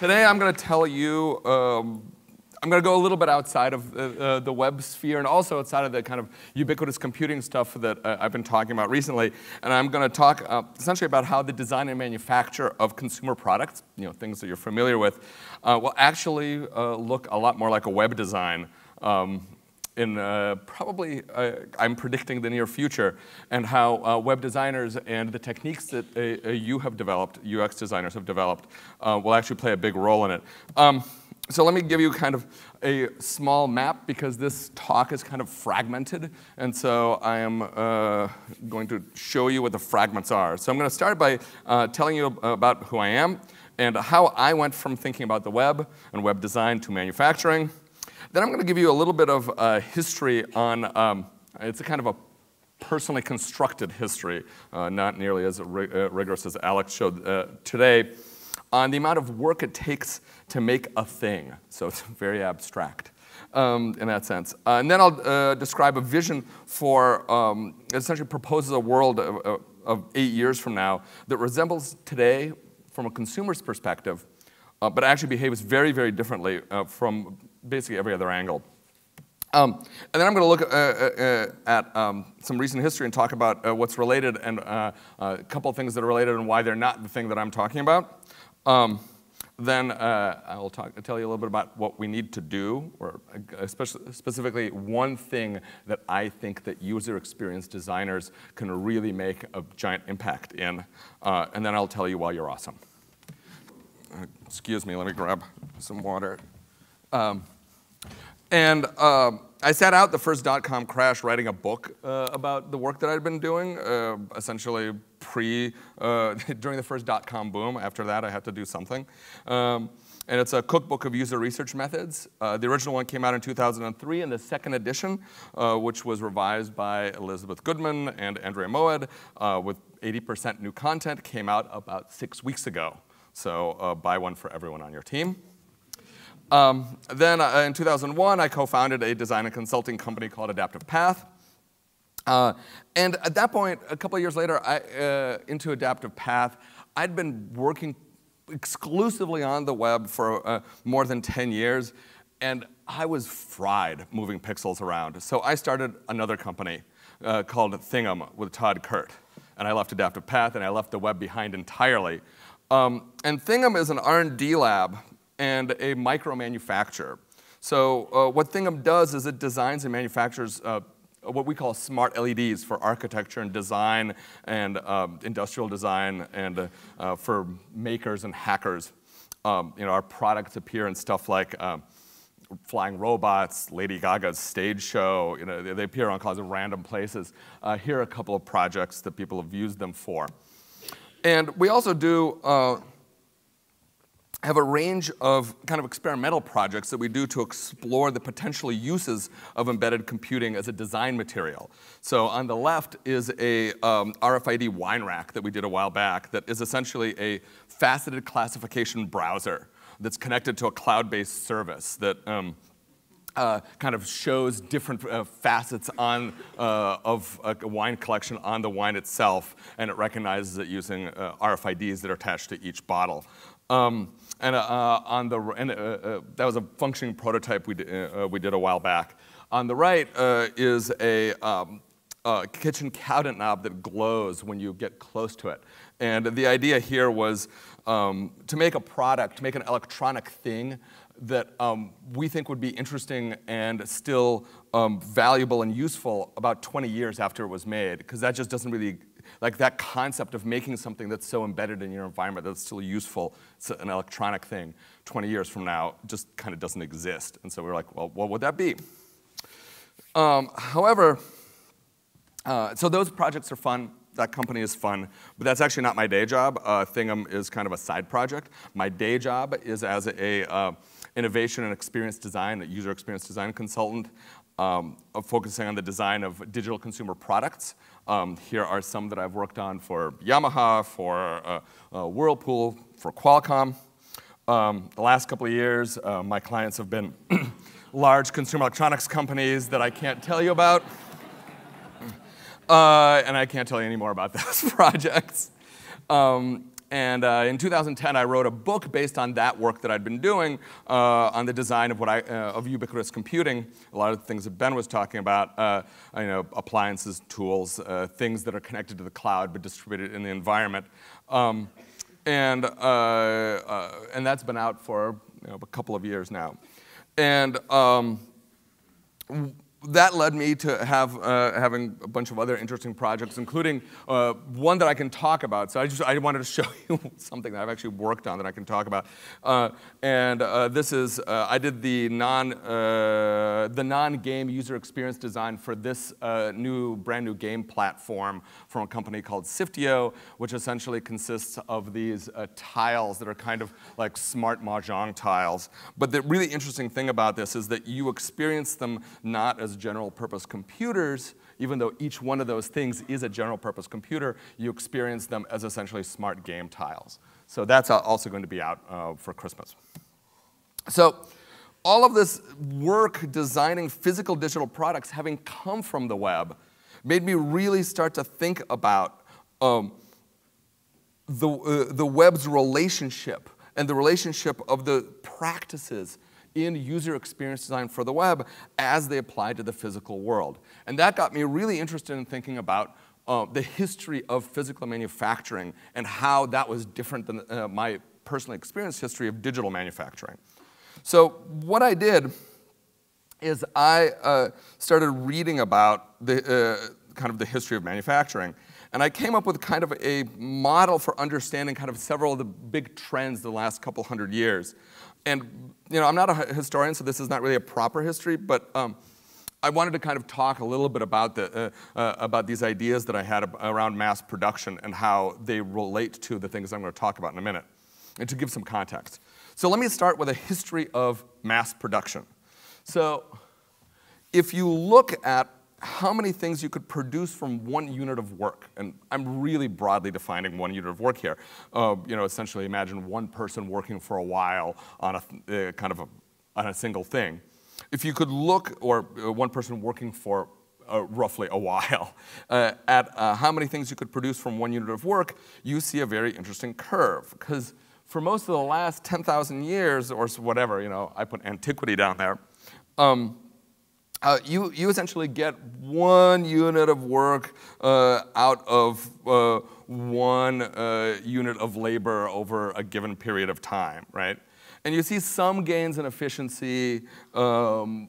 Today I'm going to tell you, I'm going to go a little bit outside of the web sphere and also outside of the kind of ubiquitous computing stuff that I've been talking about recently. And I'm going to talk essentially about how the design and manufacture of consumer products, things that you're familiar with, will actually look a lot more like a web design in probably, I'm predicting, the near future, and how web designers and the techniques that you have developed, UX designers have developed, will actually play a big role in it. So let me give you kind of a small map, because this talk is kind of fragmented, and so I am going to show you what the fragments are. So I'm going to start by telling you about who I am and how I went from thinking about the web and web design to manufacturing. Then I'm going to give you a little bit of history on, it's a kind of a personally constructed history, not nearly as rigorous as Alex showed today, on the amount of work it takes to make a thing. So it's very abstract in that sense. And then I'll describe a vision for, it essentially proposes a world of 8 years from now that resembles today from a consumer's perspective, but actually behaves very, very differently from basically every other angle. And then I'm going to look at some recent history and talk about what's related and a couple of things that are related and why they're not the thing that I'm talking about. Then I'll tell you a little bit about what we need to do, or specifically one thing that I think that user experience designers can really make a giant impact in. And then I'll tell you why you're awesome. Excuse me, let me grab some water. I sat out the first dot-com crash writing a book about the work that I'd been doing, essentially during the first dot-com boom. After that, I had to do something. And it's a cookbook of user research methods. The original one came out in 2003, and the second edition, which was revised by Elizabeth Goodman and Andrea Moed, with 80% new content, came out about 6 weeks ago. So buy one for everyone on your team. Then in 2001, I co-founded a design and consulting company called Adaptive Path. And at that point, a couple of years later, into Adaptive Path, I'd been working exclusively on the web for more than 10 years, and I was fried moving pixels around. So I started another company called ThingM with Todd Kurt. And I left Adaptive Path, and I left the web behind entirely. And ThingM is an R&D lab and a micro-manufacturer. So what ThingM does is it designs and manufactures what we call smart LEDs for architecture and design and industrial design and for makers and hackers. Our products appear in stuff like flying robots, Lady Gaga's stage show. They appear on all kinds of random places. Here are a couple of projects that people have used them for. And we also do have a range of kind of experimental projects that we do to explore the potential uses of embedded computing as a design material. So on the left is a RFID wine rack that we did a while back that is essentially a faceted classification browser that's connected to a cloud-based service that kind of shows different facets of a wine collection on the wine itself, and it recognizes it using RFIDs that are attached to each bottle. That was a functioning prototype we did a while back. On the right is a kitchen cabinet knob that glows when you get close to it. And the idea here was to make a product, to make an electronic thing that we think would be interesting and still valuable and useful about 20 years after it was made, because that just doesn't really, like that concept of making something that's so embedded in your environment that's still useful, it's an electronic thing, 20 years from now just kind of doesn't exist. And so we were like, well, what would that be? However, so those projects are fun. That company is fun, but that's actually not my day job. ThingM is kind of a side project. My day job is as a innovation and experience design, a user experience design consultant, focusing on the design of digital consumer products. Here are some that I've worked on for Yamaha, for Whirlpool, for Qualcomm. The last couple of years, my clients have been large consumer electronics companies that I can't tell you about. And I can't tell you any more about those projects. And in 2010, I wrote a book based on that work that I'd been doing on the design of of ubiquitous computing. A lot of the things that Ben was talking about, appliances, tools, things that are connected to the cloud but distributed in the environment. And that's been out for a couple of years now. And that led me to having a bunch of other interesting projects, including one that I can talk about. So I wanted to show you something that I've actually worked on that I can talk about. This is I did the non-game user experience design for this brand new game platform from a company called Siftio, which essentially consists of these tiles that are kind of like smart mahjong tiles. But the really interesting thing about this is that you experience them not as general purpose computers, even though each one of those things is a general purpose computer, you experience them as essentially smart game tiles. So that's also going to be out for Christmas. So all of this work designing physical digital products having come from the web made me really start to think about the web's relationship and the relationship of the practices in user experience design for the web as they apply to the physical world. And that got me really interested in thinking about the history of physical manufacturing and how that was different than my personal experience history of digital manufacturing. So what I did is I started reading about kind of the history of manufacturing. And I came up with kind of a model for understanding kind of several of the big trends the last couple hundred years. And I'm not a historian, so this is not really a proper history, but I wanted to kind of talk a little bit about these ideas that I had around mass production and how they relate to the things I'm going to talk about in a minute, and to give some context. So let me start with a history of mass production. So if you look at how many things you could produce from one unit of work, and I'm really broadly defining one unit of work here. Essentially imagine one person working for a while on a single thing. If you could look, or one person working for roughly a while, at how many things you could produce from one unit of work, you see a very interesting curve. Because for most of the last 10,000 years, or whatever, I put antiquity down there, you essentially get one unit of work out of one unit of labor over a given period of time, right? And you see some gains in efficiency. You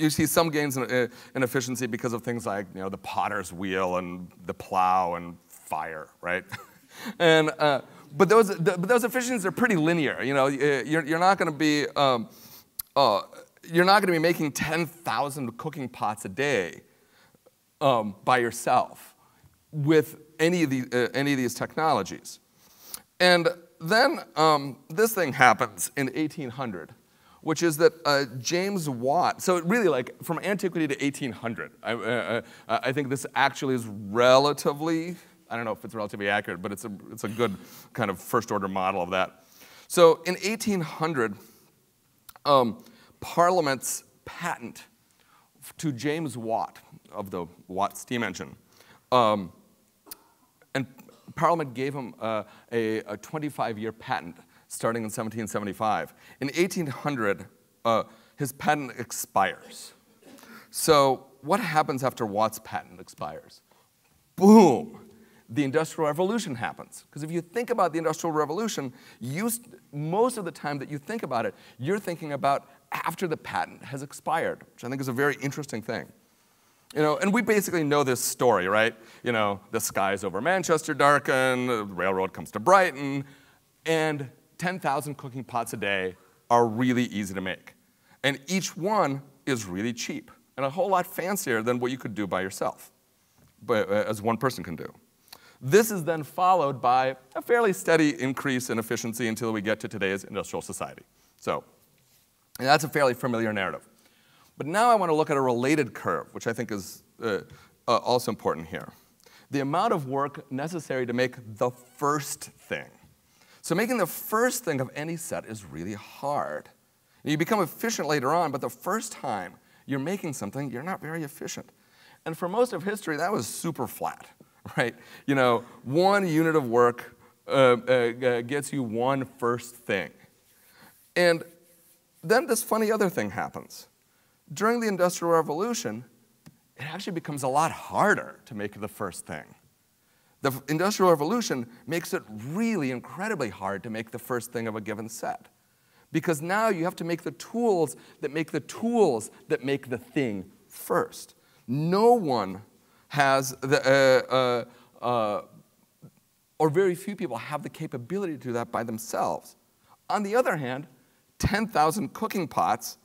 see some gains in efficiency because of things like the potter's wheel and the plow and fire, right? And but those efficiencies are pretty linear. You're not going to be you're not going to be making 10,000 cooking pots a day by yourself with any of these technologies. And then this thing happens in 1800, which is that James Watt, so really like from antiquity to 1800, I think this actually is relatively, I don't know if it's relatively accurate, but it's a good kind of first order model of that. So in 1800, Parliament's patent to James Watt of the Watt steam engine, and Parliament gave him a 25-year patent starting in 1775. In 1800, his patent expires. So what happens after Watt's patent expires? Boom! The Industrial Revolution happens. Because if you think about the Industrial Revolution, most of the time that you think about it, you're thinking about after the patent has expired, which I think is a very interesting thing. And we basically know this story, right? The skies over Manchester darken, the railroad comes to Brighton, and 10,000 cooking pots a day are really easy to make. And each one is really cheap and a whole lot fancier than what you could do by yourself, but as one person can do. This is then followed by a fairly steady increase in efficiency until we get to today's industrial society. So that's a fairly familiar narrative. But now I want to look at a related curve, which I think is also important here. The amount of work necessary to make the first thing. So making the first thing of any set is really hard. You become efficient later on, but the first time you're making something, you're not very efficient. And for most of history, that was super flat, right? 1 unit of work gets you one first thing. And then this funny other thing happens. During the Industrial Revolution, it actually becomes a lot harder to make the first thing. The Industrial Revolution makes it really incredibly hard to make the first thing of a given set. Because now you have to make the tools that make the tools that make the thing first. No one has the, or very few people have the capability to do that by themselves. On the other hand, 10,000 cooking pots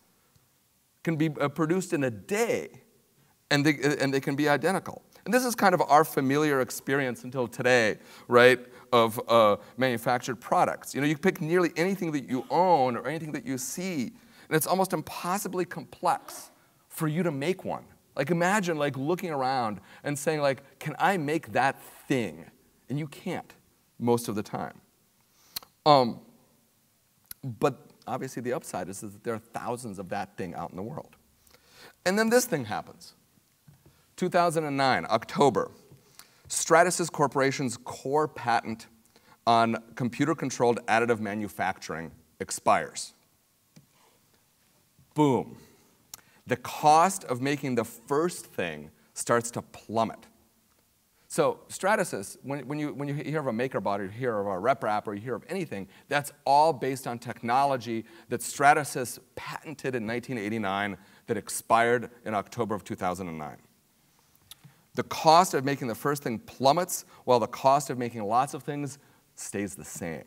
can be produced in a day, and they can be identical. And this is kind of our familiar experience until today, right, of manufactured products. You know, you pick nearly anything that you own or anything that you see, and it's almost impossibly complex for you to make one. Like imagine like looking around and saying like, can I make that thing? And you can't most of the time. But obviously the upside is that there are thousands of that thing out in the world. And then this thing happens. 2009, October, Stratasys Corporation's core patent on computer-controlled additive manufacturing expires. Boom. The cost of making the first thing starts to plummet. So Stratasys, when you hear of a MakerBot or you hear of a RepRap or you hear of anything, that's all based on technology that Stratasys patented in 1989 that expired in October of 2009. The cost of making the first thing plummets while the cost of making lots of things stays the same.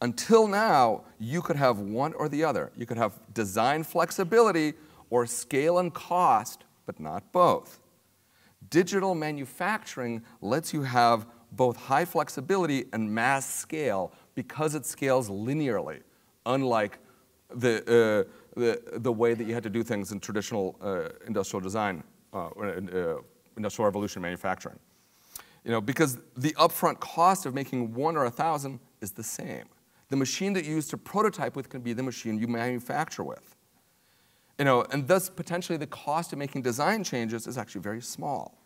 Until now, you could have one or the other. You could have design flexibility or scale and cost, but not both. Digital manufacturing lets you have both high flexibility and mass scale because it scales linearly, unlike the way that you had to do things in traditional industrial design, industrial revolution manufacturing. You know, because the upfront cost of making 1 or 1,000 is the same. The machine that you use to prototype with can be the machine you manufacture with. You know, and thus potentially the cost of making design changes is actually very small.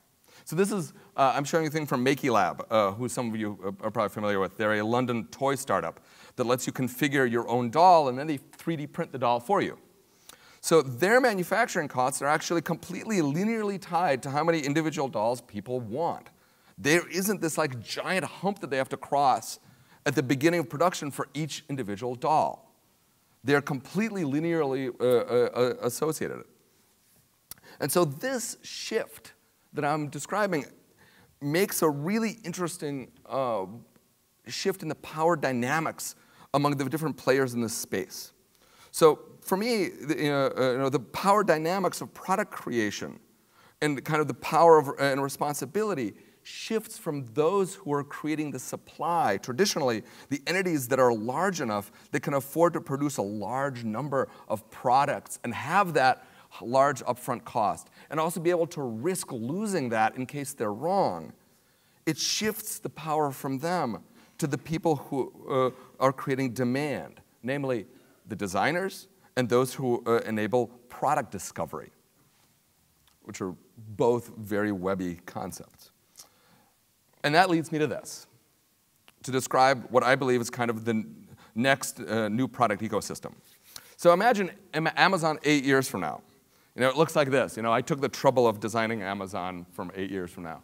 So this is, I'm showing you a thing from MakeyLab, who some of you are probably familiar with. They're a London toy startup that lets you configure your own doll, and then they 3D print the doll for you. So their manufacturing costs are actually completely linearly tied to how many individual dolls people want. There isn't this like giant hump that they have to cross at the beginning of production for each individual doll. They're completely linearly associated. And so this shift that I'm describing makes a really interesting shift in the power dynamics among the different players in this space. So for me, the power dynamics of product creation and kind of the power of, and responsibility shifts from those who are creating the supply, traditionally, the entities that are large enough that can afford to produce a large number of products and have that large upfront cost, and also be able to risk losing that in case they're wrong. It shifts the power from them to the people who are creating demand, namely the designers and those who enable product discovery, which are both very webby concepts. And that leads me to this, to describe what I believe is kind of the next new product ecosystem. So imagine Amazon 8 years from now. You know, it looks like this. You know, I took the trouble of designing Amazon from 8 years from now.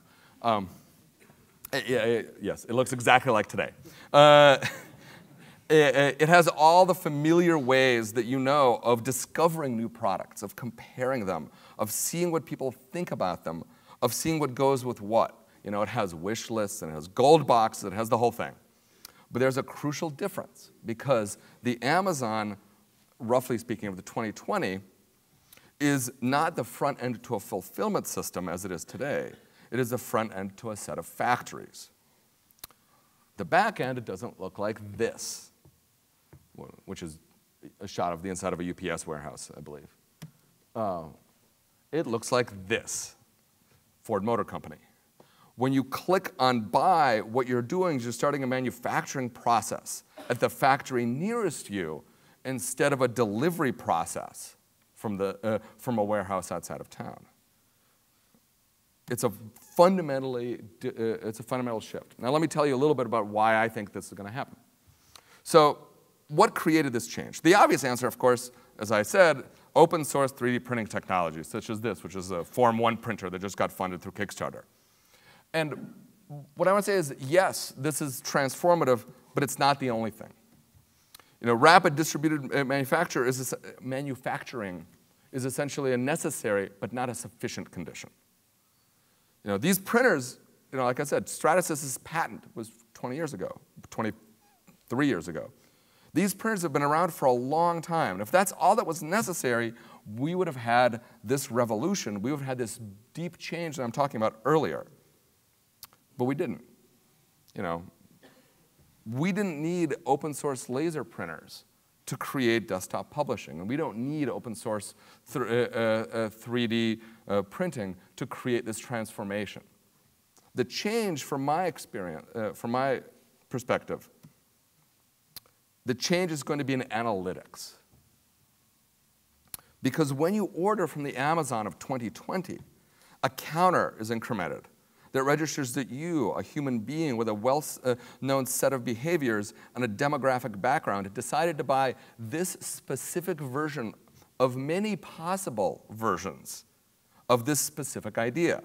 Yes, it looks exactly like today. It has all the familiar ways that you know of discovering new products, of comparing them, of seeing what people think about them, of seeing what goes with what. You know, it has wish lists, and it has gold boxes, it has the whole thing. But there's a crucial difference, because the Amazon, roughly speaking, of the 2020, is not the front end to a fulfillment system as it is today. It is the front end to a set of factories. The back end, it doesn't look like this, which is a shot of the inside of a UPS warehouse, I believe. It looks like this, Ford Motor Company. When you click on buy, what you're doing is you're starting a manufacturing process at the factory nearest you instead of a delivery process from a warehouse outside of town. It's a fundamental shift. Now let me tell you a little bit about why I think this is going to happen. So what created this change? The obvious answer, of course, as I said, open source 3D printing technology, such as this, which is a Form 1 printer that just got funded through Kickstarter. And what I want to say is, yes, this is transformative, but it's not the only thing. Rapid distributed manufacturing is essentially a necessary but not a sufficient condition. These printers, like I said, Stratasys' patent was 20 years ago, 23 years ago. These printers have been around for a long time. And if that's all that was necessary, we would have had this revolution. We would have had this deep change that I'm talking about earlier. But we didn't. We didn't need open source laser printers to create desktop publishing. And we don't need open source 3D printing to create this transformation. The change from my experience, from my perspective, the change is going to be in analytics. Because when you order from the Amazon of 2020, a counter is incremented that registers that you, a human being with a well-known set of behaviors and a demographic background, decided to buy this specific version of many possible versions of this specific idea.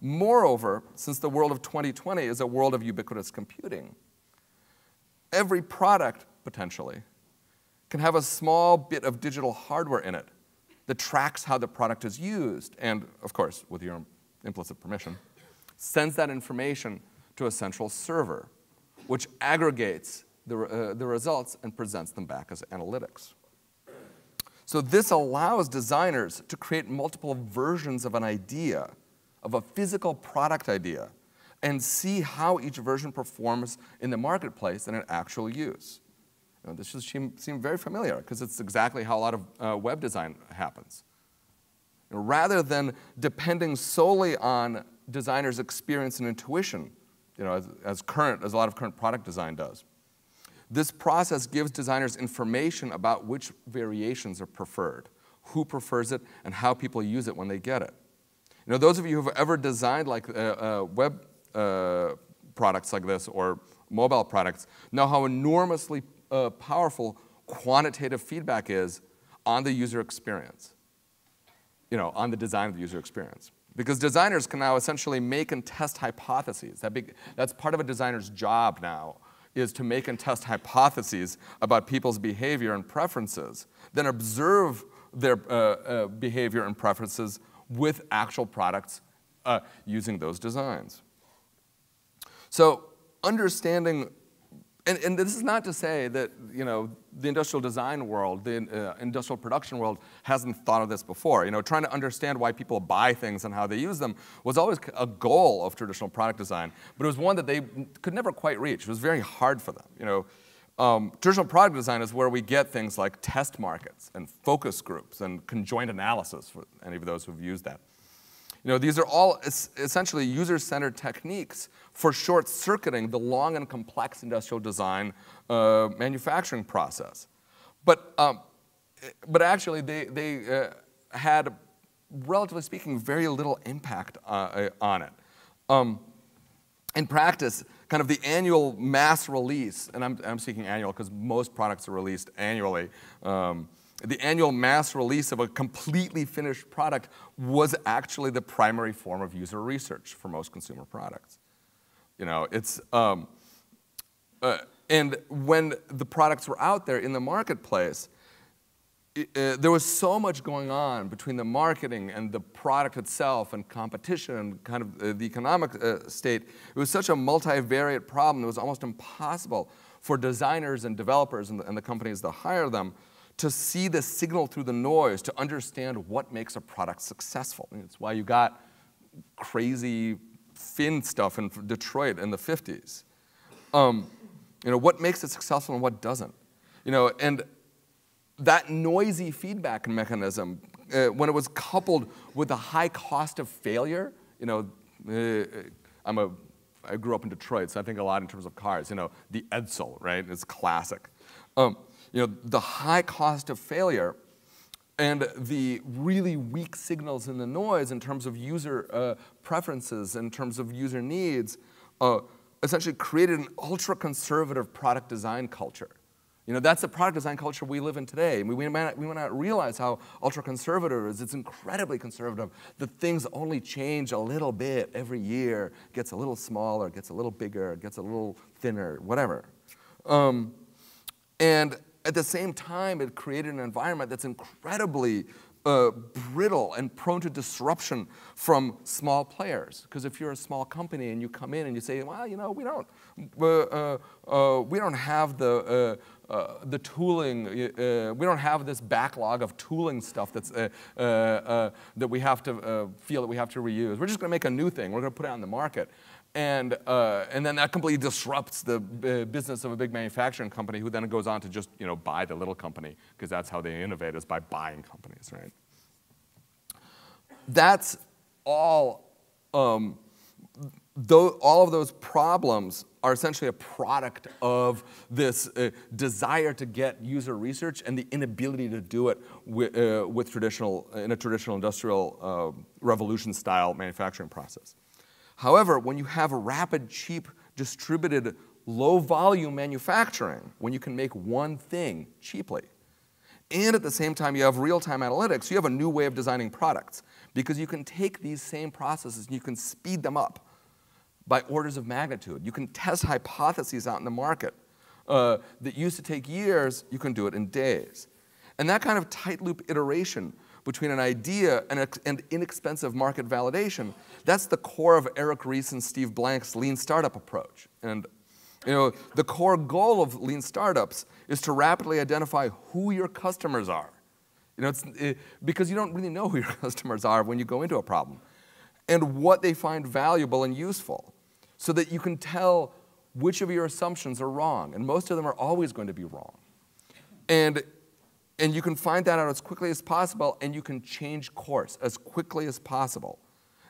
Moreover, since the world of 2020 is a world of ubiquitous computing, every product, potentially, can have a small bit of digital hardware in it that tracks how the product is used and, of course, with your implicit permission, sends that information to a central server, which aggregates the results and presents them back as analytics. So this allows designers to create multiple versions of an idea, of a physical product idea, and see how each version performs in the marketplace and in actual use. This should seem very familiar, because it's exactly how a lot of web design happens. Rather than depending solely on designers' experience and intuition, as a lot of current product design does. This process gives designers information about which variations are preferred, who prefers it, and how people use it when they get it. Those of you who have ever designed web products like this or mobile products know how enormously powerful quantitative feedback is on the user experience, on the design of the user experience. Because designers can now essentially make and test hypotheses. That's part of a designer's job now, is to make and test hypotheses about people's behavior and preferences, then observe their behavior and preferences with actual products using those designs. So understanding, and this is not to say that the industrial design world, the industrial production world hasn't thought of this before. Trying to understand why people buy things and how they use them was always a goal of traditional product design, but it was one that they could never quite reach. It was very hard for them. Traditional product design is where we get things like test markets and focus groups and conjoint analysis for any of those who've used that. These are all essentially user-centered techniques for short-circuiting the long and complex industrial design manufacturing process. But actually, they had, relatively speaking, very little impact on it. In practice, kind of the annual mass release, and I'm speaking annual because most products are released annually, the annual mass release of a completely finished product was actually the primary form of user research for most consumer products. And when the products were out there in the marketplace, there was so much going on between the marketing and the product itself and competition and kind of the economic state. It was such a multivariate problem, it was almost impossible for designers and developers and the companies that hire them to see the signal through the noise, to understand what makes a product successful. And it's why you got crazy Finn stuff in Detroit in the 50s. What makes it successful and what doesn't. And that noisy feedback mechanism, when it was coupled with a high cost of failure, I grew up in Detroit, so I think a lot in terms of cars. The Edsel, right? It's classic. The high cost of failure and the really weak signals in the noise in terms of user preferences, in terms of user needs, essentially created an ultra-conservative product design culture. You know, that's the product design culture we live in today. We may not realize how ultra-conservative it is. It's incredibly conservative. The things only change a little bit every year. It gets a little smaller, gets a little bigger, gets a little thinner, whatever. And at the same time, it created an environment that's incredibly brittle and prone to disruption from small players. Because if you're a small company and you come in and you say, well, you know, we don't have the tooling, we don't have this backlog of tooling stuff that's, that we have to feel that we have to reuse. We're just going to make a new thing. We're going to put it on the market. And then that completely disrupts the business of a big manufacturing company who then goes on to just buy the little company, because that's how they innovate, is by buying companies, right? That's all, all of those problems are essentially a product of this desire to get user research and the inability to do it in a traditional industrial revolution-style manufacturing process. However, when you have a rapid, cheap, distributed, low-volume manufacturing, when you can make one thing cheaply, and at the same time you have real-time analytics, you have a new way of designing products, because you can take these same processes and you can speed them up by orders of magnitude. You can test hypotheses out in the market that used to take years. You can do it in days. And that kind of tight-loop iteration between an idea and inexpensive market validation, that's the core of Eric Ries and Steve Blank's lean startup approach. And the core goal of lean startups is to rapidly identify who your customers are. Because you don't really know who your customers are when you go into a problem, and what they find valuable and useful, so that you can tell which of your assumptions are wrong. And most of them are always going to be wrong. And you can find that out as quickly as possible, and you can change course as quickly as possible.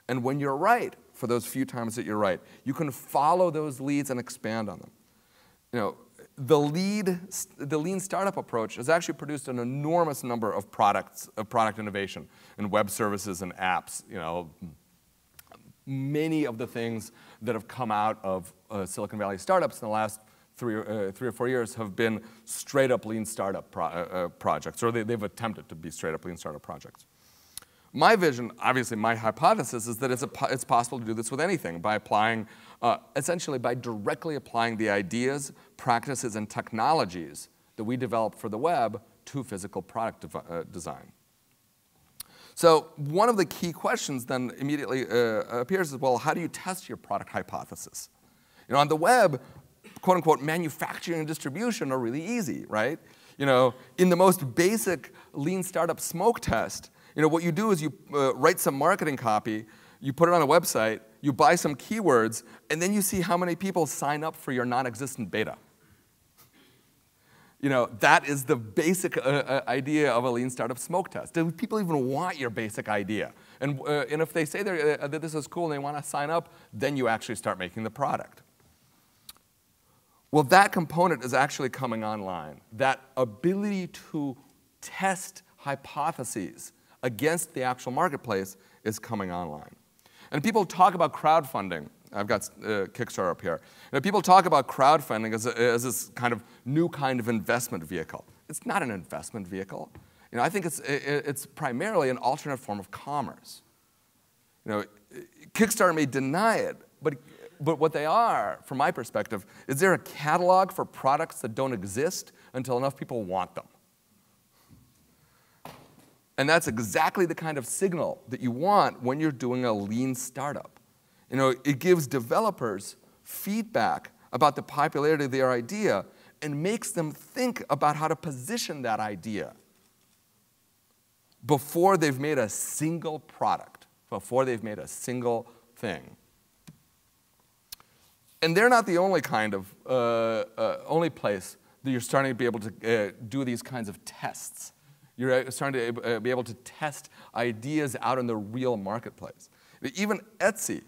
And when you're right, for those few times that you're right, you can follow those leads and expand on them. The lean startup approach has actually produced an enormous number of product innovation in web services and apps. Many of the things that have come out of Silicon Valley startups in the last 3 or 4 years have been straight-up lean startup projects, or they've attempted to be straight-up lean startup projects. My vision, obviously my hypothesis, is that it's possible to do this with anything by applying, essentially by directly applying the ideas, practices, and technologies that we develop for the web to physical product design. So one of the key questions then immediately appears is, well, how do you test your product hypothesis? On the web, quote unquote, manufacturing and distribution are really easy, right? In the most basic lean startup smoke test, what you do is you write some marketing copy, you put it on a website, you buy some keywords, and then you see how many people sign up for your non-existent beta. That is the basic idea of a lean startup smoke test. Do people even want your basic idea? And if they say that this is cool and they want to sign up, then you actually start making the product. Well, that component is actually coming online. That ability to test hypotheses against the actual marketplace is coming online. And people talk about crowdfunding. I've got Kickstarter up here. People talk about crowdfunding as this kind of new kind of investment vehicle. It's not an investment vehicle. I think it's primarily an alternate form of commerce. Kickstarter may deny it, but what they are, from my perspective, is they're a catalog for products that don't exist until enough people want them. And that's exactly the kind of signal that you want when you're doing a lean startup. It gives developers feedback about the popularity of their idea and makes them think about how to position that idea before they've made a single product, before they've made a single thing. And they're not the only kind of, only place that you're starting to be able to do these kinds of tests. You're starting to be able to test ideas out in the real marketplace. Even Etsy,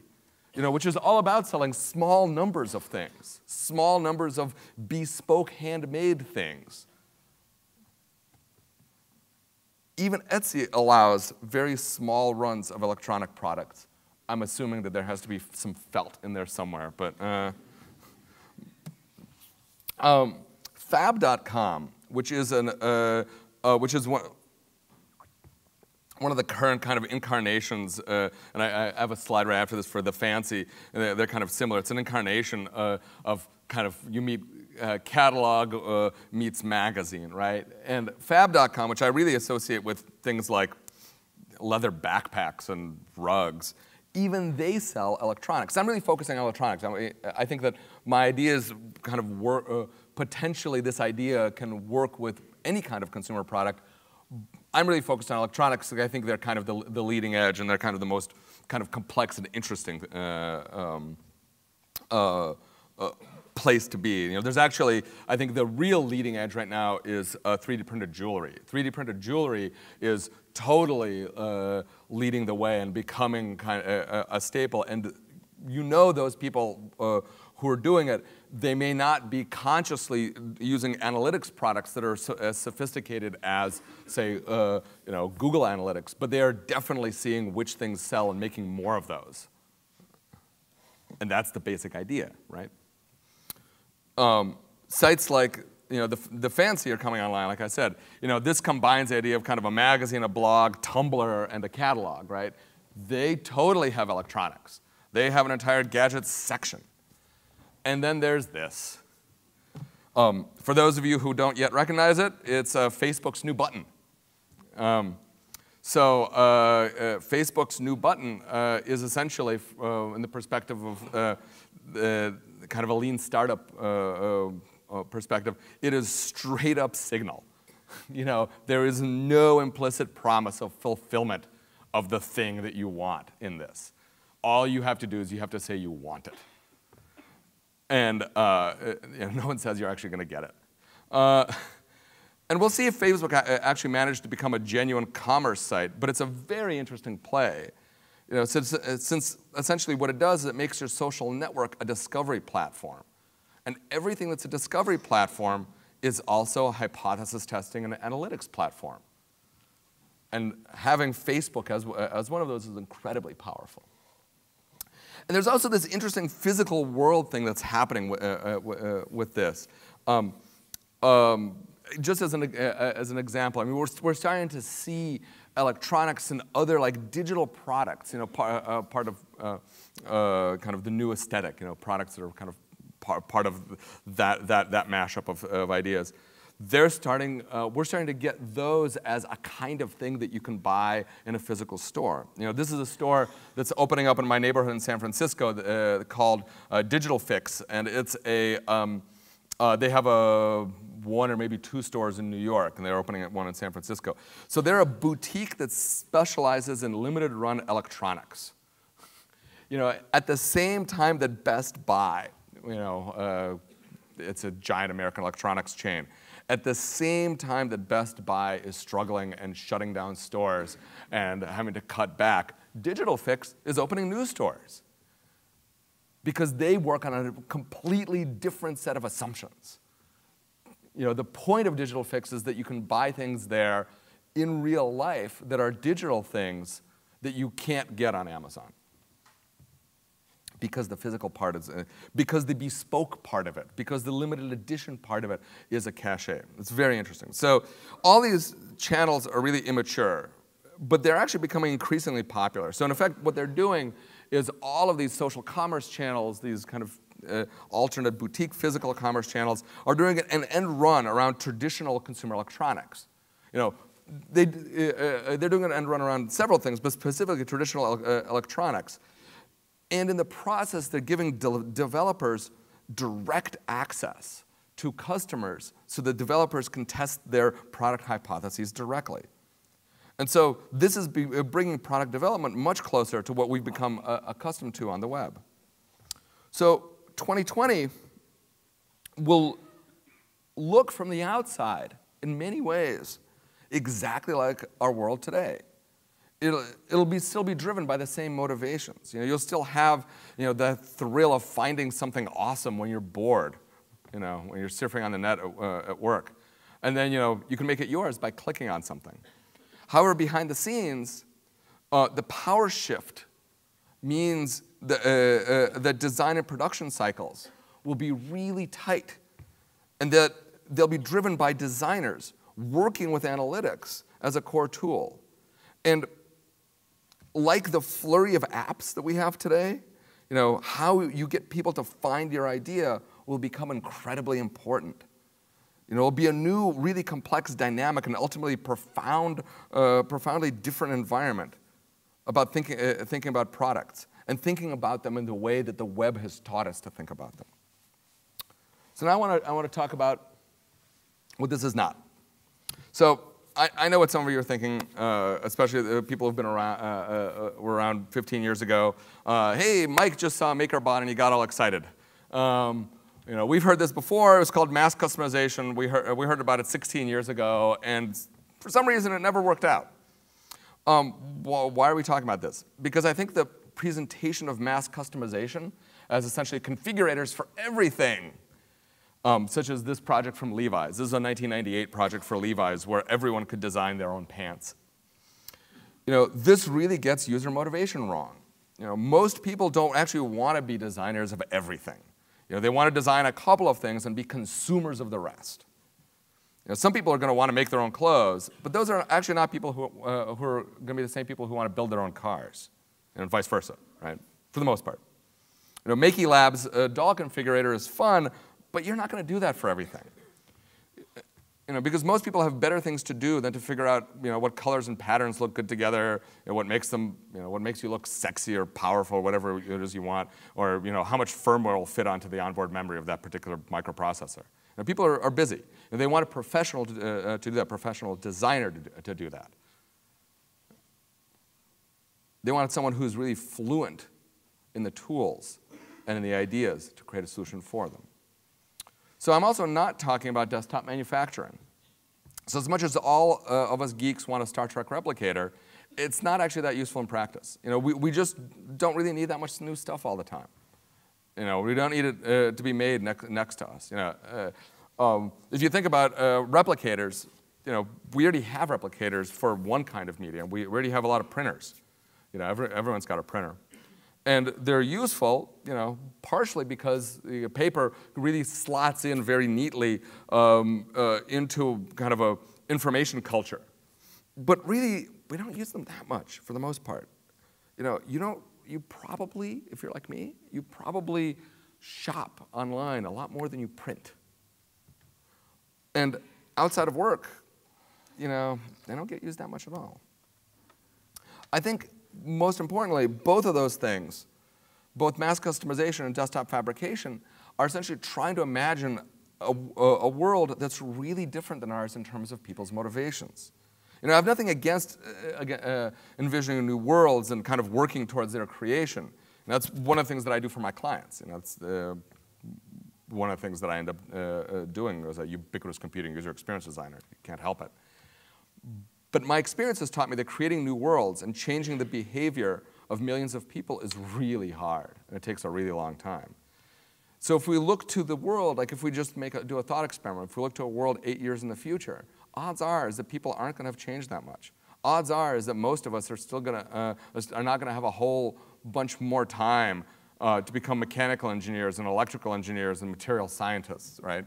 which is all about selling small numbers of things, small numbers of bespoke handmade things. even Etsy allows very small runs of electronic products. I'm assuming that there has to be some felt in there somewhere, but Fab.com, which is one of the current kind of incarnations, and I have a slide right after this for the fancy, and they're kind of similar. It's an incarnation of kind of, you meet catalog meets magazine, right? And Fab.com, which I really associate with things like leather backpacks and rugs, even they sell electronics. I'm really focusing on electronics. I think that my ideas kind of work, potentially this idea can work with any kind of consumer product. I'm really focused on electronics because I think they're kind of the leading edge, and they're kind of the most kind of complex and interesting place to be. You know, there's actually, I think the real leading edge right now is 3D printed jewelry. 3D printed jewelry is totally leading the way and becoming kind of a staple. And you know those people who are doing it, they may not be consciously using analytics products that are as sophisticated as, say, Google Analytics, but they are definitely seeing which things sell and making more of those. And that's the basic idea, right? Sites like, the fancy are coming online, like I said. This combines the idea of kind of a magazine, a blog, Tumblr, and a catalog, right? They totally have electronics. They have an entire gadgets section. And then there's this. For those of you who don't yet recognize it, it's Facebook's new button. Facebook's new button is essentially, in the perspective of kind of a lean startup perspective, it is straight up signal. There is no implicit promise of fulfillment of the thing that you want in this. All you have to do is you have to say you want it. And no one says you're actually going to get it. And we'll see if Facebook actually managed to become a genuine commerce site, but it's a very interesting play. Since essentially what it does is it makes your social network a discovery platform. And everything that's a discovery platform is also a hypothesis testing and an analytics platform. And having Facebook as one of those is incredibly powerful. And there's also this interesting physical world thing that's happening with this. Just as an example, I mean, we're starting to see electronics and other digital products, part of kind of the new aesthetic, products that are kind of part of that mashup of ideas. We're starting to get those as a kind of thing that you can buy in a physical store. This is a store that's opening up in my neighborhood in San Francisco called Digital Fix, and it's they have one or maybe two stores in New York, and they're opening one in San Francisco. So they're a boutique that specializes in limited run electronics. At the same time that Best Buy, it's a giant American electronics chain. At the same time that Best Buy is struggling and shutting down stores and having to cut back, Digital Fix is opening new stores because they work on a completely different set of assumptions. The point of Digital Fix is that you can buy things there in real life that are digital things that you can't get on Amazon. Because the physical part is, because the bespoke part of it, because the limited edition part of it is a cachet. It's very interesting. So all these channels are really immature, but they're actually becoming increasingly popular. So in effect, what they're doing is all of these social commerce channels, these kind of alternate boutique physical commerce channels, are doing an end run around traditional consumer electronics. They're doing an end run around several things, but specifically traditional electronics. And in the process, they're giving developers direct access to customers so that developers can test their product hypotheses directly. And so this is bringing product development much closer to what we've become accustomed to on the web. So 2020 will look from the outside in many ways exactly like our world today. It'll still be driven by the same motivations. You'll still have the thrill of finding something awesome when you're bored, when you're surfing on the net at work. And then you can make it yours by clicking on something. However, behind the scenes, the power shift means that design and production cycles will be really tight, and that they'll be driven by designers working with analytics as a core tool. And like the flurry of apps that we have today, how you get people to find your idea will become incredibly important. It'll be a new, really complex dynamic and ultimately profoundly different environment about thinking about products and thinking about them in the way that the web has taught us to think about them. So now I want to talk about what this is not. So I know what some of you are thinking, especially the people who've been around, were around 15 years ago. Hey, Mike just saw MakerBot and he got all excited. We've heard this before. It was called mass customization. We heard about it 16 years ago, and for some reason it never worked out. Well, why are we talking about this? Because I think the presentation of mass customization as essentially configurators for everything, such as this project from Levi's. This is a 1998 project for Levi's where everyone could design their own pants. This really gets user motivation wrong. Most people don't actually want to be designers of everything. They want to design a couple of things and be consumers of the rest. Some people are going to want to make their own clothes, but those are actually not people who are going to be the same people who want to build their own cars, and vice versa, right? For the most part. Makey Lab's doll configurator is fun, but you're not going to do that for everything. Because most people have better things to do than to figure out what colors and patterns look good together, what makes them, what makes you look sexy or powerful, whatever it is you want, or how much firmware will fit onto the onboard memory of that particular microprocessor. People are busy, and they want a professional to do that, professional designer to do that. They want someone who's really fluent in the tools and in the ideas to create a solution for them. So I'm also not talking about desktop manufacturing. So as much as all of us geeks want a Star Trek replicator, it's not actually that useful in practice. We just don't really need that much new stuff all the time. We don't need it to be made next to us. If you think about replicators, we already have replicators for one kind of medium. We already have a lot of printers. Everyone's got a printer. And they're useful, partially because the paper really slots in very neatly into kind of a information culture. But really, we don't use them that much for the most part. You probably, if you're like me, you probably shop online a lot more than you print. And outside of work, they don't get used that much at all. I think most importantly, both of those things, both mass customization and desktop fabrication, are essentially trying to imagine a world that's really different than ours in terms of people's motivations. I have nothing against envisioning new worlds and kind of working towards their creation. And that's one of the things that I do for my clients. That's one of the things that I end up doing as a ubiquitous computing user experience designer. You can't help it. But my experience has taught me that creating new worlds and changing the behavior of millions of people is really hard, and it takes a really long time. So if we look to the world, like if we just do a thought experiment, if we look to a world 8 years in the future, odds are is that people aren't going to have changed that much. Odds are is that most of us are still going to are not going to have a whole bunch more time to become mechanical engineers and electrical engineers and material scientists, right?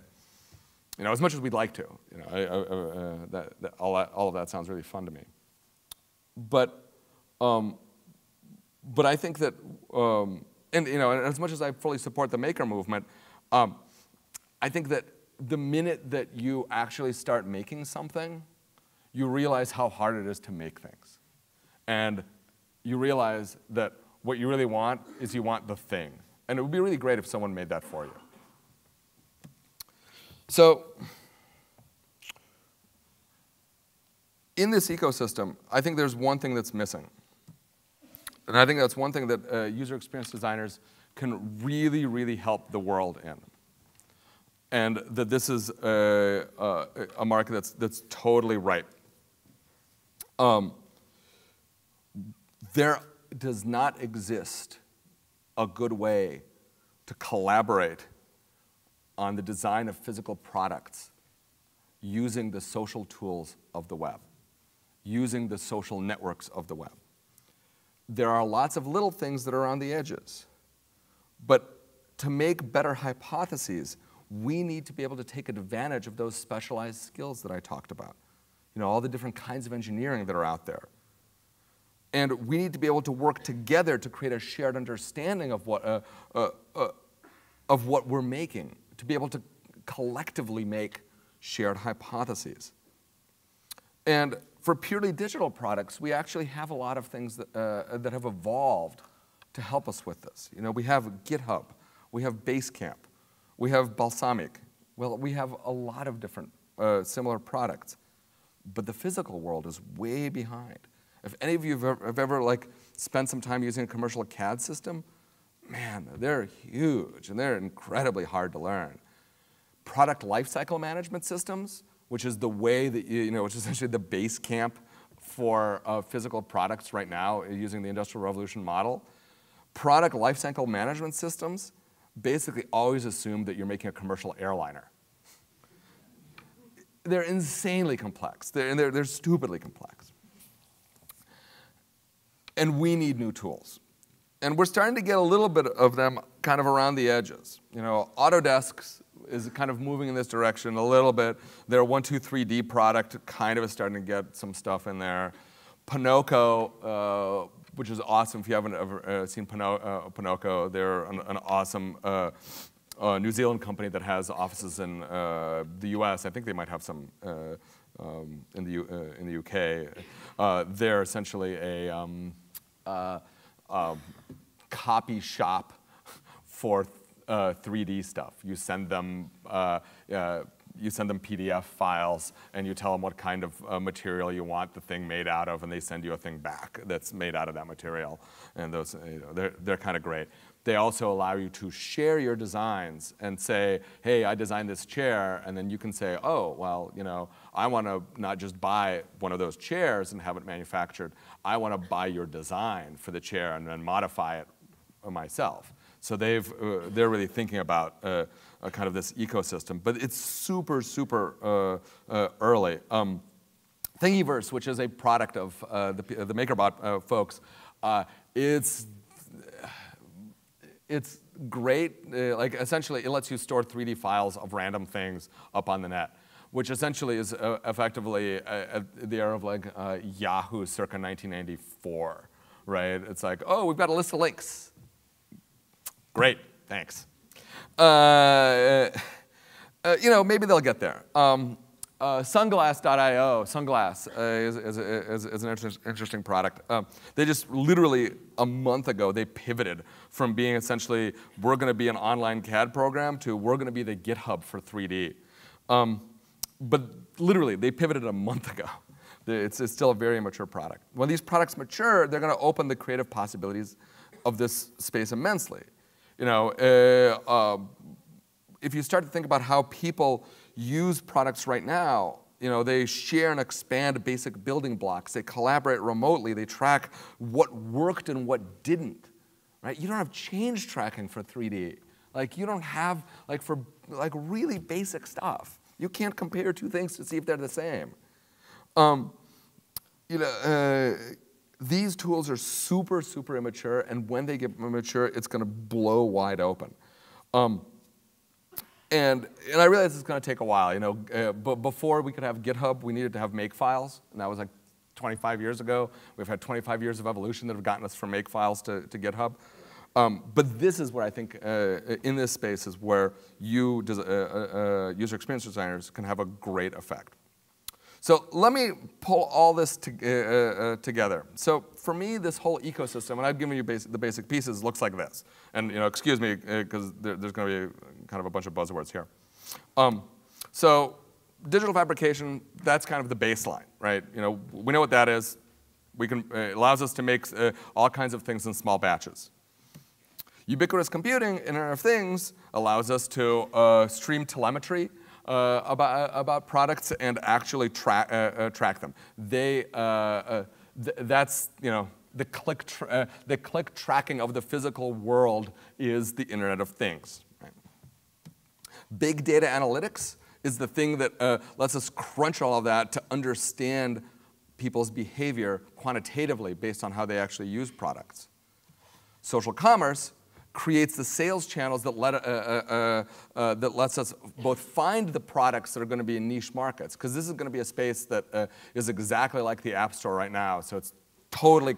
As much as we'd like to. All of that sounds really fun to me. But I think that, and as much as I fully support the maker movement, I think that the minute that you actually start making something, you realize how hard it is to make things. And you realize that what you really want is you want the thing. And it would be really great if someone made that for you. So in this ecosystem, I think there's one thing that's missing. And I think that's one thing that user experience designers can really, really help the world in. And that this is a market that's totally ripe. There does not exist a good way to collaborate on the design of physical products using the social tools of the web. using the social networks of the web. There are lots of little things that are on the edges. But to make better hypotheses, we need to be able to take advantage of those specialized skills that I talked about. You know, all the different kinds of engineering that are out there. And we need to be able to work together to create a shared understanding of what we're making, to be able to collectively make shared hypotheses. And for purely digital products, we actually have a lot of things that, that have evolved to help us with this. You know, we have GitHub, we have Basecamp, we have Balsamiq. Well, we have a lot of different similar products. But the physical world is way behind. If any of you have ever like, spent some time using a commercial CAD system, man, they're huge and they're incredibly hard to learn. Product lifecycle management systems, which is the way that which is essentially the base camp for physical products right now using the Industrial Revolution model. Product lifecycle management systems basically always assume that you're making a commercial airliner. They're insanely complex. They're stupidly complex. And we need new tools. And we're starting to get a little bit of them kind of around the edges. You know, Autodesk is kind of moving in this direction a little bit. Their 123D product kind of is starting to get some stuff in there. Pinoco, which is awesome if you haven't ever seen Pinoco, they're an awesome New Zealand company that has offices in the US. I think they might have some in the UK. They're essentially a copy shop for 3D stuff. You send them PDF files, and you tell them what kind of material you want the thing made out of, and they send you a thing back that's made out of that material. And those, they're kind of great. They also allow you to share your designs and say, hey, I designed this chair, and then you can say, oh, well, I want to not just buy one of those chairs and have it manufactured. I want to buy your design for the chair and then modify it myself. So they're really thinking about kind of this ecosystem, but it's super, super early. Thingiverse, which is a product of the MakerBot folks, it's great. Like essentially, it lets you store 3D files of random things up on the net, which essentially is effectively the era of like Yahoo circa 1994, right? It's like, oh, we've got a list of links. Great, thanks. Maybe they'll get there. Sunglass.io, Sunglass is an interesting product. They just literally a month ago, they pivoted from being essentially, we're going to be an online CAD program to we're going to be the GitHub for 3D. But literally, they pivoted a month ago. It's still a very immature product. When these products mature, they're going to open the creative possibilities of this space immensely. If you start to think about how people use products right now, they share and expand basic building blocks. They collaborate remotely. They track what worked and what didn't, right? You don't have change tracking for 3D. Like, you don't have, for really basic stuff. You can't compare two things to see if they're the same. These tools are super, super immature, and when they get mature, it's going to blow wide open. And I realize it's going to take a while. But before we could have GitHub, we needed to have Makefiles, and that was like 25 years ago. We've had 25 years of evolution that have gotten us from Makefiles to GitHub. But this is where I think, in this space, is where you, user experience designers, can have a great effect. So let me pull all this together. So for me, this whole ecosystem, and I've given you the basic pieces, looks like this. And excuse me, because there's going to be kind of a bunch of buzzwords here. So digital fabrication, that's kind of the baseline, right? We know what that is. It allows us to make all kinds of things in small batches. Ubiquitous computing, Internet of Things, allows us to stream telemetry about products and actually track them. That's the click tracking of the physical world is the Internet of Things. Right? Big data analytics is the thing that lets us crunch all of that to understand people's behavior quantitatively based on how they actually use products. Social commerce creates the sales channels that lets us both find the products that are going to be in niche markets, because this is going to be a space that is exactly like the App Store right now. So it's totally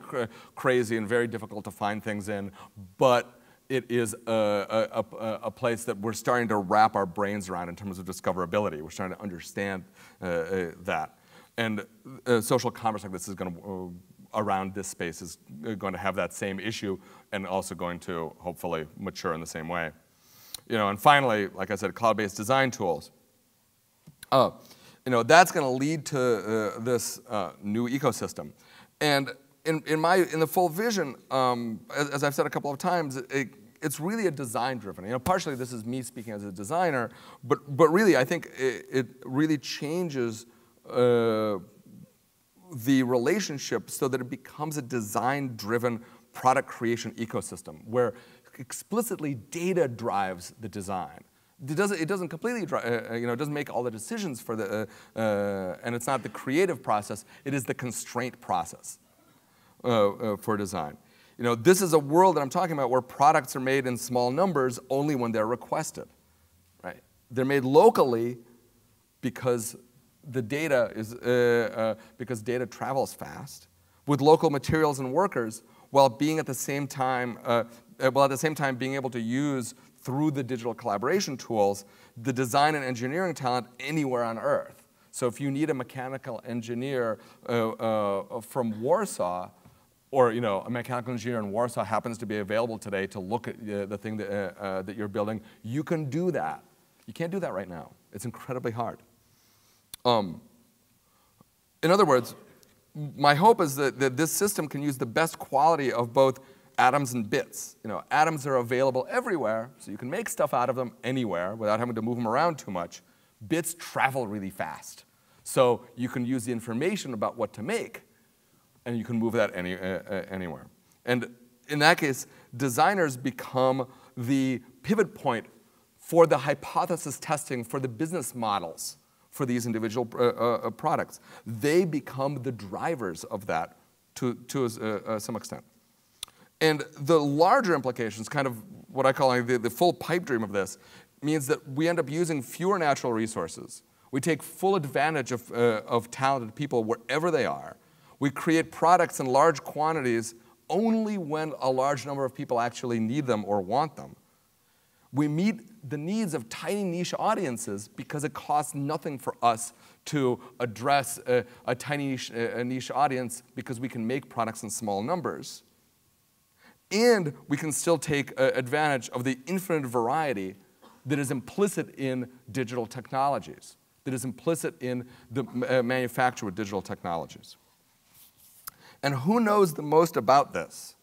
crazy and very difficult to find things in, but it is a place that we're starting to wrap our brains around in terms of discoverability. We're starting to understand that. And social commerce like this is going to, around this space, is going to have that same issue and also going to hopefully mature in the same way. And finally, like I said, cloud-based design tools. That's going to lead to this new ecosystem. And in the full vision, as I've said a couple of times, it's really a design-driven. Partially this is me speaking as a designer, but really I think it really changes the relationship so that it becomes a design-driven product creation ecosystem where explicitly data drives the design. It doesn't completely drive, it doesn't make all the decisions for the, and it's not the creative process, it is the constraint process for design. This is a world that I'm talking about where products are made in small numbers only when they're requested, right? They're made locally because the data is, because data travels fast with local materials and workers while being at the same time, being able to use through the digital collaboration tools, the design and engineering talent anywhere on Earth. So if you need a mechanical engineer from Warsaw, or a mechanical engineer in Warsaw happens to be available today to look at the thing that you're building, you can do that. You can't do that right now. It's incredibly hard. In other words, my hope is that this system can use the best quality of both atoms and bits. Atoms are available everywhere, so you can make stuff out of them anywhere without having to move them around too much. Bits travel really fast, so you can use the information about what to make, and you can move that anywhere. And in that case, designers become the pivot point for the hypothesis testing for the business models for these individual products. They become the drivers of that to some extent. And the larger implications, kind of what I call the full pipe dream of this, means that we end up using fewer natural resources. We take full advantage of talented people wherever they are. We create products in large quantities only when a large number of people actually need them or want them. We meet the needs of tiny niche audiences because it costs nothing for us to address a tiny niche audience because we can make products in small numbers. And we can still take advantage of the infinite variety that is implicit in digital technologies, that is implicit in the manufacture with digital technologies. And who knows the most about this,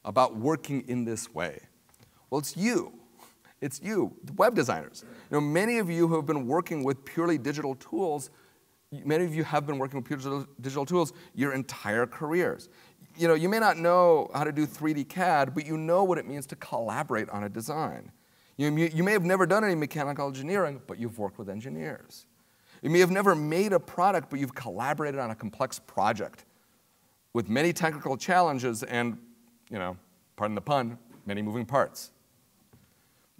about working in this way? Well, it's you. It's you, the web designers. Many of you who have been working with purely digital tools, many of you have been working with pure digital tools your entire careers. You may not know how to do 3D CAD, but you know what it means to collaborate on a design. You may have never done any mechanical engineering, but you've worked with engineers. You may have never made a product, but you've collaborated on a complex project with many technical challenges and, pardon the pun, many moving parts.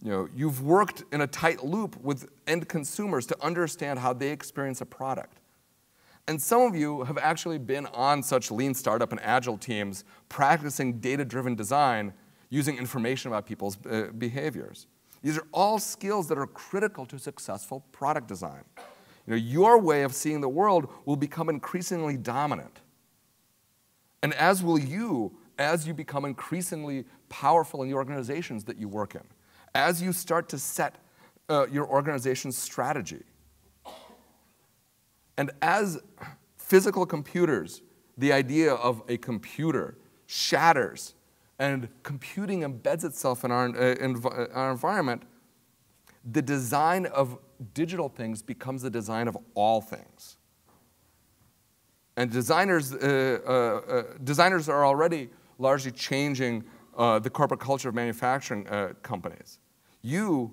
You've worked in a tight loop with end consumers to understand how they experience a product. And some of you have actually been on such lean startup and agile teams practicing data-driven design using information about people's behaviors. These are all skills that are critical to successful product design. Your way of seeing the world will become increasingly dominant. And as will you, as you become increasingly powerful in the organizations that you work in. As you start to set your organization's strategy. And as physical computers, the idea of a computer shatters and computing embeds itself in our environment, the design of digital things becomes the design of all things. And designers are already largely changing the corporate culture of manufacturing companies. You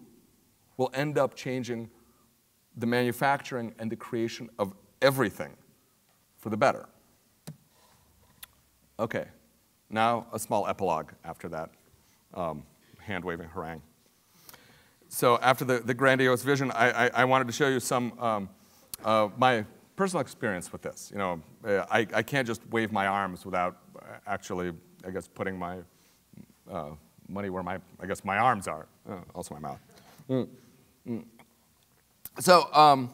will end up changing the manufacturing and the creation of everything for the better. Okay, now a small epilogue after that hand-waving harangue. So after the grandiose vision, I wanted to show you some my personal experience with this. You know, I can't just wave my arms without actually, I guess, putting my money where my arms are, also my mouth. So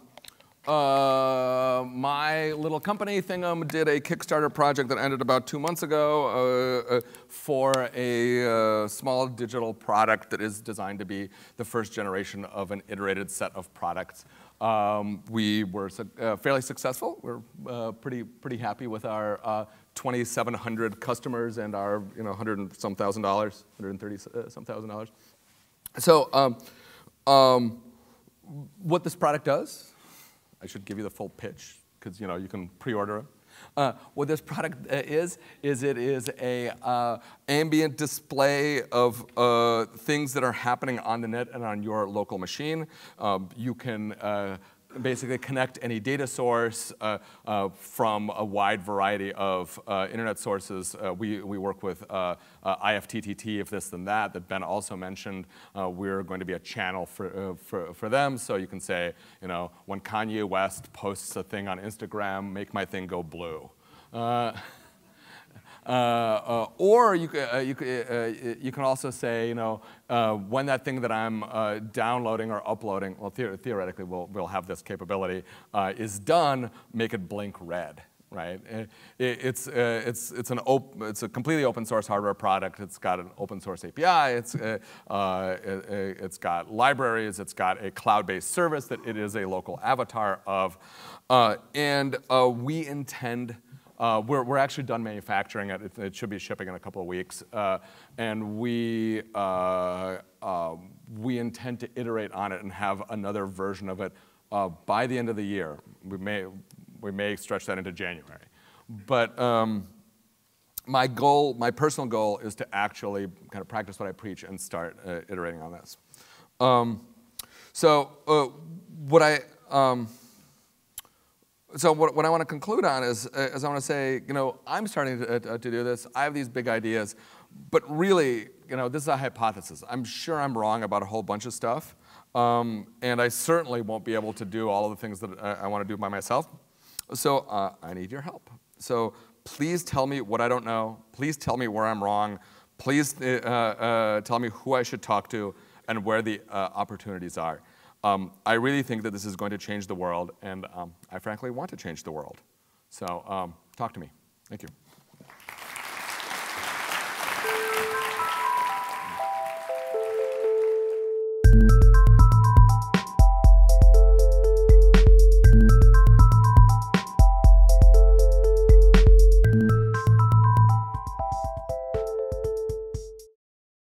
my little company, ThingM, did a Kickstarter project that ended about 2 months ago for a small digital product that is designed to be the first generation of an iterated set of products. We were fairly successful. We're pretty happy with our 2,700 customers and our $100 and some thousand dollars, $130 some thousand dollars. So what this product does, I should give you the full pitch because you can pre-order it. What this product is it is a ambient display of things that are happening on the net and on your local machine. You can basically connect any data source from a wide variety of internet sources. We work with IFTTT, if this then that Ben also mentioned. We're going to be a channel for them, so you can say, when Kanye West posts a thing on Instagram, make my thing go blue. Or you can also say, when that thing that I'm downloading or uploading, well, theoretically we'll have this capability, is done, make it blink red, right? It's a completely open source hardware product. It's got an open source API. It's got libraries. It's got a cloud-based service that it is a local avatar of, and we intend. We're actually done manufacturing it. It should be shipping in a couple of weeks. And we intend to iterate on it and have another version of it by the end of the year. We may stretch that into January. But my personal goal is to actually kind of practice what I preach and start iterating on this. So what I want to conclude on is I want to say, I'm starting to do this. I have these big ideas, but really, this is a hypothesis. I'm sure I'm wrong about a whole bunch of stuff, and I certainly won't be able to do all of the things that I want to do by myself. So I need your help. So please tell me what I don't know. Please tell me where I'm wrong. Please tell me who I should talk to and where the opportunities are. I really think that this is going to change the world, and I frankly want to change the world. So talk to me. Thank you.